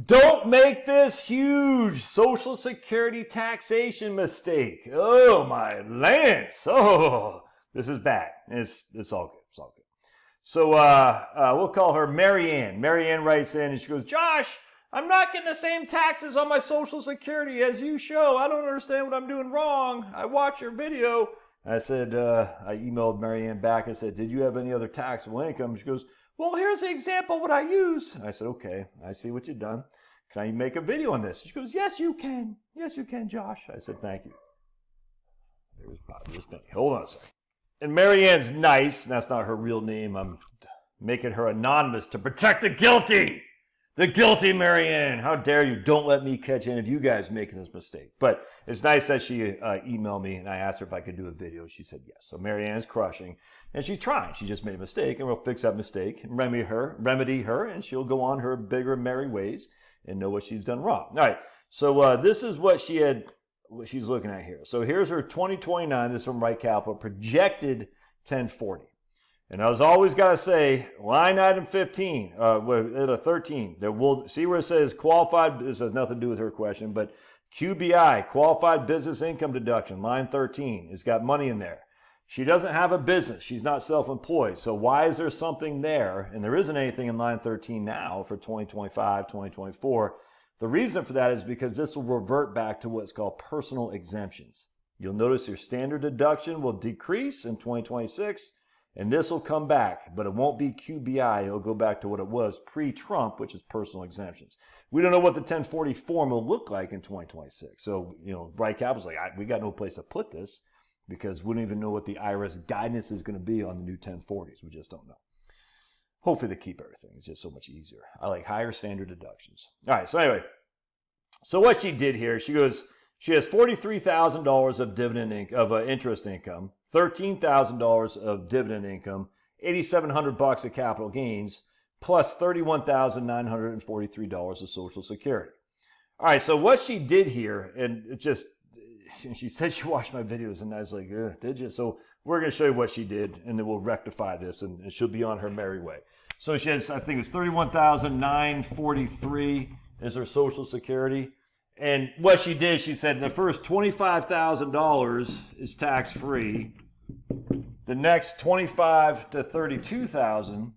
Don't make this huge Social Security taxation mistake. Oh, my Lance. Oh, this is bad. It's all good. It's all good. So we'll call her Mary Ann. Mary Ann writes in and she goes, Josh, I'm not getting the same taxes on my Social Security as you show. I don't understand what I'm doing wrong. I watch your video. I said, I emailed Mary Ann back. I said, did you have any other taxable income? She goes, well, here's the example of what I use. I said, okay, I see what you've done. Can I make a video on this? She goes, yes, you can. Yes, you can, Josh. I said, thank you. There's Bobby's thing. Hold on a second. And Mary Ann's nice. That's not her real name. I'm making her anonymous to protect the guilty. The guilty Mary Ann. How dare you? Don't let me catch any of you guys making this mistake. But it's nice that she emailed me and I asked her if I could do a video. She said yes. So Mary Ann's crushing and she's trying. She just made a mistake and we'll fix that mistake and remedy her, and she'll go on her bigger merry ways and know what she's done wrong. All right. So this is what she's looking at here. So here's her 2029. This is from Right Capital, projected 1040. And I was always got to say, line item 15, 13, that we'll see where it says qualified. This has nothing to do with her question, but QBI, qualified business income deduction, line 13, it's got money in there. She doesn't have a business. She's not self-employed. So why is there something there? And there isn't anything in line 13 now for 2025, 2024. The reason for that is because this will revert back to what's called personal exemptions. You'll notice your standard deduction will decrease in 2026. And this will come back, but it won't be QBI. It'll go back to what it was pre-Trump, which is personal exemptions. We don't know what the 1040 form will look like in 2026. So, Right Capital's like, we got no place to put this because we don't even know what the IRS guidance is going to be on the new 1040s. We just don't know. Hopefully they keep everything. It's just so much easier. I like higher standard deductions. All right, so anyway. So what she did here, she goes, she has $43,000 of interest income, $13,000 of dividend income, $8,700 of capital gains, plus $31,943 of Social Security. All right, so what she did here, and she said she watched my videos, and I was like, did you? So we're going to show you what she did, and then we'll rectify this, and she'll be on her merry way. So she has, I think it's $31,943 is her Social Security. And what she did, she said the first $25,000 is tax-free. The next $25,000 to $32,000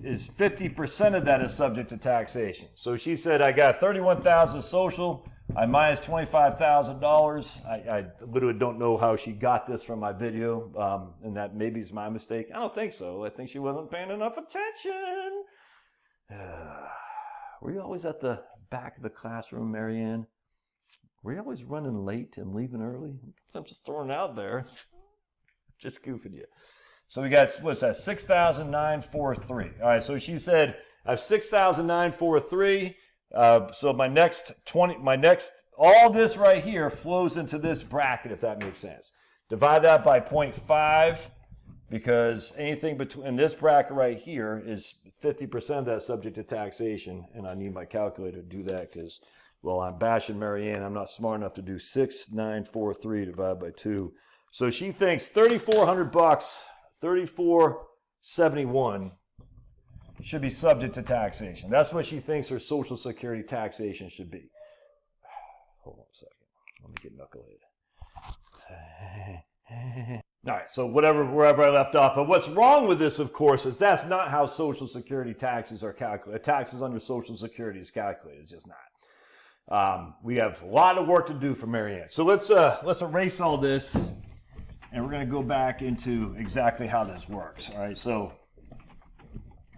is 50% of that is subject to taxation. So she said, I got $31,000 Social, I minus $25,000. I literally don't know how she got this from my video, and that maybe is my mistake. I don't think so. I think she wasn't paying enough attention. Were you always at the back of the classroom, Mary Ann? Were you always running late and leaving early? I'm just throwing it out there. Just goofing you. So we got, what's that, 6,943. All right, so she said, I have 6,943. So all this right here flows into this bracket, if that makes sense. Divide that by 0.5, because anything between this bracket right here is 50% of that subject to taxation. And I need my calculator to do that because, well, I'm bashing Mary Ann. I'm not smart enough to do 6,943 divided by 2. So she thinks $3,400, $3,471 should be subject to taxation. That's what she thinks her Social Security taxation should be. Hold on a second. Let me get knucklehead. All right, so wherever I left off. But what's wrong with this, of course, is that's not how Social Security taxes are calculated. Taxes under Social Security is calculated. It's just not. We have a lot of work to do for Mary Ann. So let's erase all this, and we're going to go back into exactly how this works. All right, so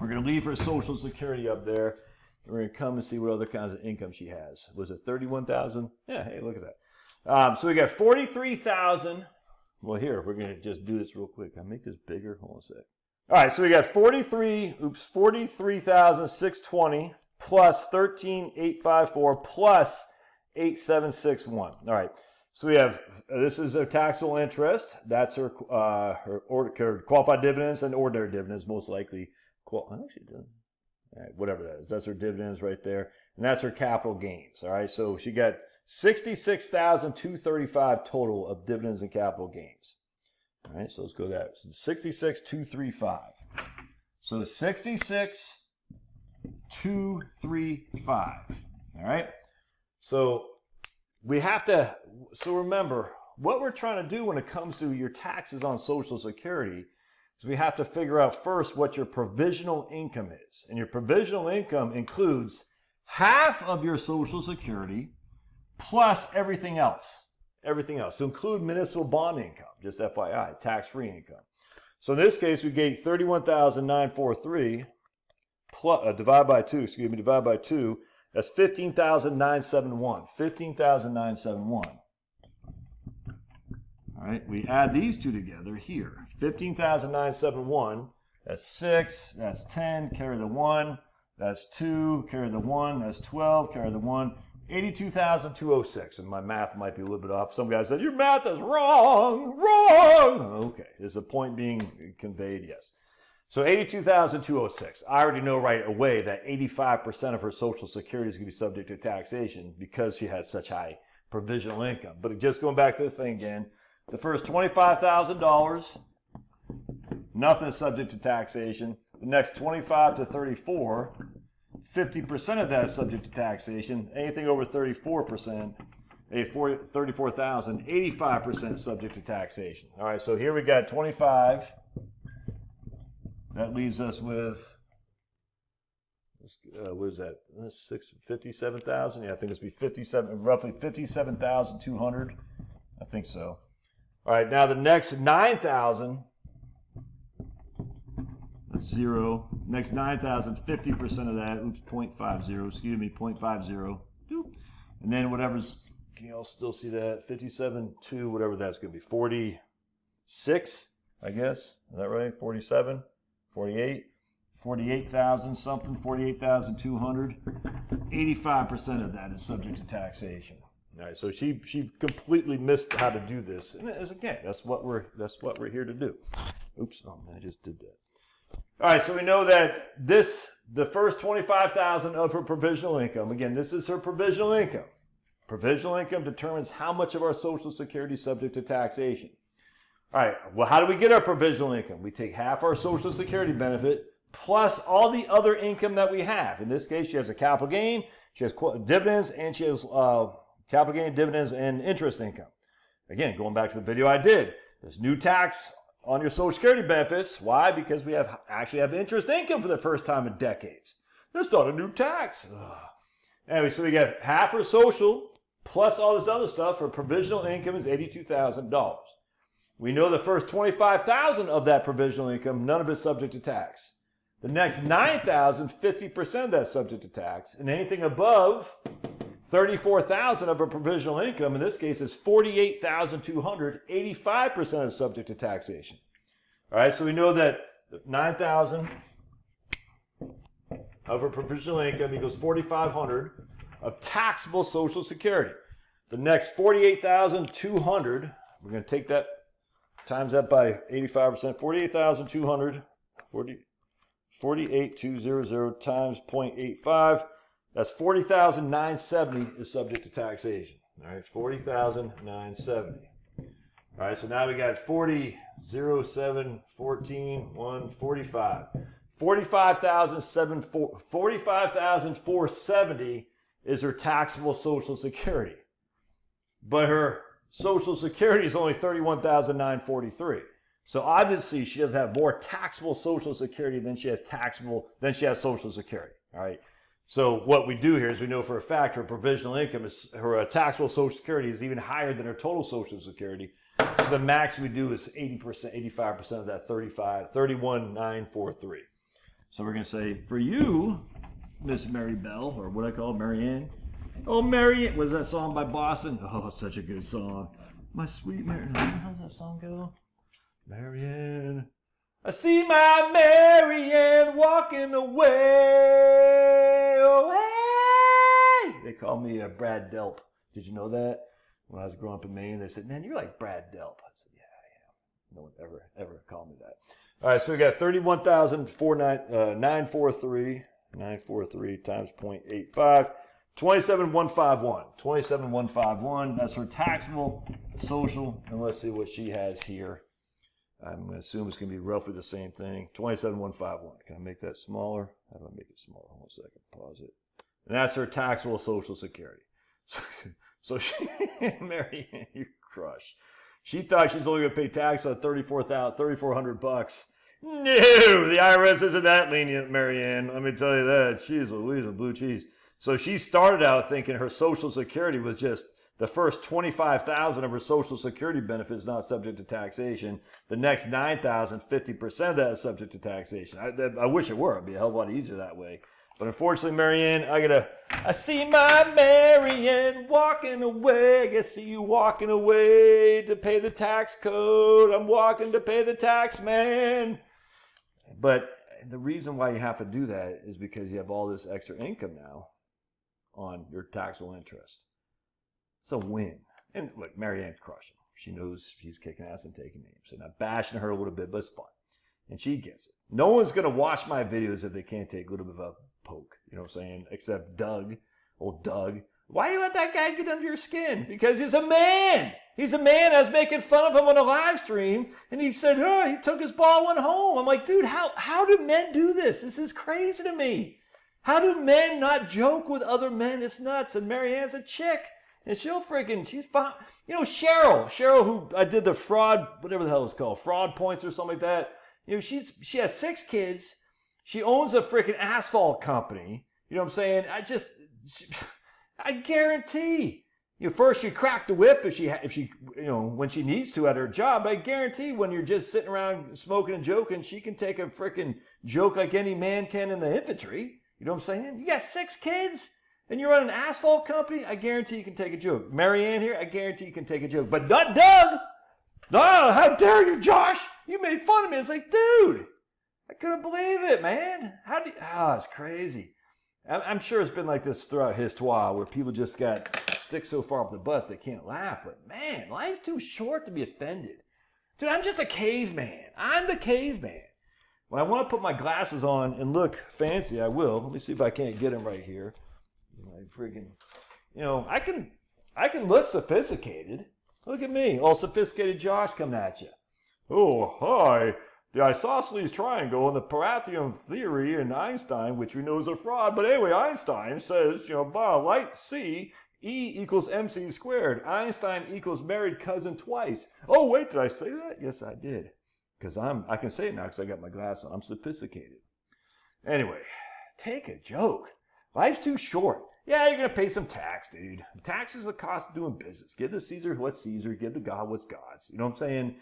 we're going to leave her Social Security up there. We're going to come and see what other kinds of income she has. Was it $31,000? Yeah, hey, look at that. So we got $43,000. Well, here, we're going to just do this real quick. Can I make this bigger? Hold on a sec. All right, so we got $43,620 plus $13,854 plus $8,761. All right, so we have, this is her taxable interest. That's her qualified dividends and ordinary dividends, most likely. All right, whatever that is. That's her dividends right there. And that's her capital gains. All right, so she got $66,235 total of dividends and capital gains. All right, so let's go that. So $66,235. So $66,235 235. All right. So we have to, so remember, what we're trying to do when it comes to your taxes on Social Security is we have to figure out first what your provisional income is. And your provisional income includes half of your Social Security plus everything else. Everything else. So include municipal bond income, just FYI, tax-free income. So in this case, we get 31,943 divide by 2, that's 15,971. 15,971. All right, we add these two together here. 15,971, that's 6, that's 10, carry the 1, that's 2, carry the 1, that's 12, carry the 1, 82,206. And my math might be a little bit off. Some guys said, your math is wrong. Okay, is the point being conveyed? Yes. So 82,206. I already know right away that 85% of her Social Security is going to be subject to taxation because she has such high provisional income. But just going back to the thing again, the first $25,000, nothing is subject to taxation. The next 25 to 34, 50% of that is subject to taxation. Anything over 34%, 34,000, 85% is subject to taxation. All right, so here we got 25. That leaves us with, what is that? 57,000? Yeah, I think it's be roughly 57,200. I think so. All right, now the next 9,000, that's 0. Next 9,000, 50% of that, 0.50, excuse me, 0.50. And then whatever's, can you all still see that? 57.2, whatever that's going to be, 46, I guess. Is that right? 47, 48, 48,000 something, 48,200. 85% of that is subject to taxation. All right, so she completely missed how to do this, and again, that's what we're here to do. Oops, oh man, I just did that. All right, so we know that the first 25,000 of her provisional income. Again, this is her provisional income. Provisional income determines how much of our Social Security is subject to taxation. All right, well, how do we get our provisional income? We take half our Social Security benefit plus all the other income that we have. In this case, she has a capital gain, she has dividends, and she has capital gain, dividends, and interest income. Again, going back to the video I did, this new tax on your Social Security benefits. Why? Because we actually have interest income for the first time in decades. That's not a new tax. Ugh. Anyway, so we get half her social plus all this other stuff. Her provisional income is $82,000. We know the first $25,000 of that provisional income, none of it's subject to tax. The next $9,000, 50% of that's subject to tax, and anything above $34,000 of her provisional income, in this case, is $48,200, 85% is subject to taxation. All right, so we know that $9,000 of her provisional income equals $4,500 of taxable Social Security. The next $48,200, we're going to take that, times that by 85%, $48,200, 48,200 times 0.85. That's 40,970 is subject to taxation. All right, 40,970. All right, so now we got 40, 0, 7, 14, 1, 45. 45,470 is her taxable Social Security. But her Social Security is only 31,943. So obviously she doesn't have more taxable Social Security than she has Social Security. All right. So what we do here is we know for a fact her provisional income is, her taxable Social Security is even higher than her total Social Security. So the max we do is 80%, 85% of that 31,943. So we're going to say, for you, Miss Mary Bell, or what I call Mary Ann. Oh, Mary Ann, was that song by Boston? Oh, such a good song. My sweet Mary Ann. How does that song go? Mary Ann. I see my Mary Ann walking away. Away. They call me Brad Delp. Did you know that? When I was growing up in Maine, they said, man, you're like Brad Delp. I said, yeah, I am. No one ever called me that. All right, so we got 31,943. 943 times 0.85. 27,151. 27,151. That's her taxable social. And let's see what she has here. I'm going to assume it's going to be roughly the same thing. 27,151. Can I make that smaller? How do I make it smaller? Hold on a second. Pause it. And that's her taxable Social Security. So she, Marianne, you crushed. She thought she's only going to pay tax on $3,400. No, the IRS isn't that lenient, Marianne. Let me tell you that. She's Louise of blue cheese. So she started out thinking her Social Security was just the first $25,000 of her Social Security benefits not subject to taxation. The next $9,000, 50% of that is subject to taxation. I wish it were. It'd be a hell of a lot easier that way. But unfortunately, Marianne, I see my Marianne walking away. I see you walking away to pay the tax code. I'm walking to pay the tax man. But the reason why you have to do that is because you have all this extra income now on your taxable interest. It's a win. And look, Marianne crushed him. She knows she's kicking ass and taking names. And I'm bashing her a little bit, but it's fun. And she gets it. No one's going to watch my videos if they can't take a little bit of a poke. You know what I'm saying? Except Doug. Old Doug. Why you let that guy get under your skin? Because he's a man. He's a man. I was making fun of him on a live stream. And he said, oh, he took his ball and went home. I'm like, dude, how do men do this? This is crazy to me. How do men not joke with other men? It's nuts. And Marianne's a chick. And she's fine. You know, Cheryl, who I did the fraud, whatever the hell it's called, fraud points or something like that. You know, she has 6 kids. She owns a freaking asphalt company. You know what I'm saying? I guarantee. You know, first she cracked the whip if she, you know, when she needs to at her job. But I guarantee when you're just sitting around smoking and joking, she can take a freaking joke like any man can in the infantry. You know what I'm saying? You got 6 kids. And you're on an asphalt company, I guarantee you can take a joke. Marianne here, I guarantee you can take a joke. But not Doug! No, how dare you, Josh? You made fun of me. It's like, dude, I couldn't believe it, man. It's crazy. I'm sure it's been like this throughout histoire where people just got stick so far off the bus they can't laugh. But man, life's too short to be offended. Dude, I'm just a caveman. I'm the caveman. When I want to put my glasses on and look fancy, I will. Let me see if I can't get them right here. Freaking, you know, I can look sophisticated. Look at me, all sophisticated Josh coming at you. Oh, hi. The isosceles triangle and the Pythagorean theory in Einstein, which we know is a fraud. But anyway, Einstein says, you know, by light C, E equals MC squared. Einstein equals married cousin twice. Oh, wait, did I say that? Yes, I did. Because I can say it now because I got my glasses on. I'm sophisticated. Anyway, take a joke. Life's too short. Yeah, you're going to pay some tax, dude. Tax is the cost of doing business. Give the Caesar what's Caesar. Give the God what's God's. You know what I'm saying?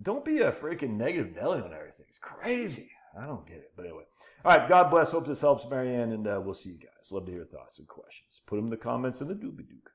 Don't be a freaking negative Nelly on everything. It's crazy. I don't get it. But anyway. All right. God bless. Hope this helps, Marianne. And we'll see you guys. Love to hear your thoughts and questions. Put them in the comments in the doobie-dook.